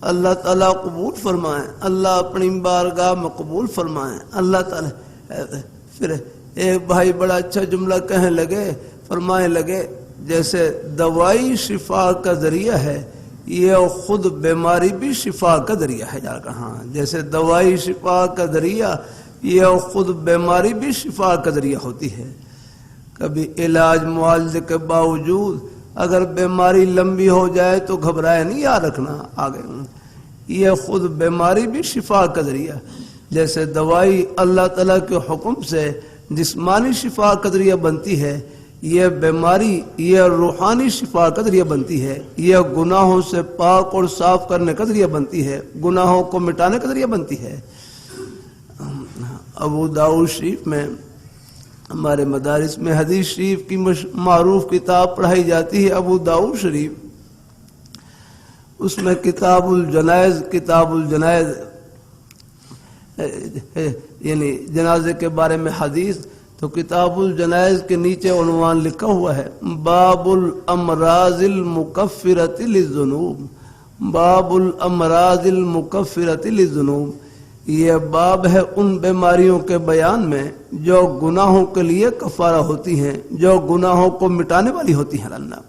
اللہ تعالیٰ قبول فرمائیں، اللہ اپنی بارگاہ میں قبول فرمائیں اللہ تعالیٰ۔ پھر ایک بھائی بڑا اچھا جملہ کہنے لگے، فرمانے لگے جیسے دوائی شفا کا ذریعہ ہے، یہ خود بیماری بھی شفا کا ذریعہ ہے۔ جا کر ہاں، جیسے دوائی شفا کا ذریعہ، یہ خود بیماری بھی شفا کا ذریعہ ہوتی ہے۔ کبھی علاج معالجے کے باوجود اگر بیماری لمبی ہو جائے تو گھبرائے نہیں، یاد رکھنا آگے، یہ خود بیماری بھی شفا کا ذریعہ۔ جیسے دوائی اللہ تعالیٰ کے حکم سے جسمانی شفا کا ذریعہ بنتی ہے، یہ بیماری یہ روحانی شفا کا ذریعہ بنتی ہے، یہ گناہوں سے پاک اور صاف کرنے کا ذریعہ بنتی ہے، گناہوں کو مٹانے کا ذریعہ بنتی ہے۔ ابو داؤد شریف میں ہمارے مدارس میں حدیث شریف کی معروف کتاب پڑھائی جاتی ہے، ابو داؤد شریف، اس میں کتاب الجنائز یعنی جنازے کے بارے میں حدیث، تو کتاب الجنائز کے نیچے عنوان لکھا ہوا ہے باب الامراض المکفرۃ للذنوب، باب الامراض المکفرۃ للذنوب، یہ باب ہے ان بیماریوں کے بیان میں جو گناہوں کے لیے کفارہ ہوتی ہیں، جو گناہوں کو مٹانے والی ہوتی ہیں۔ اللہ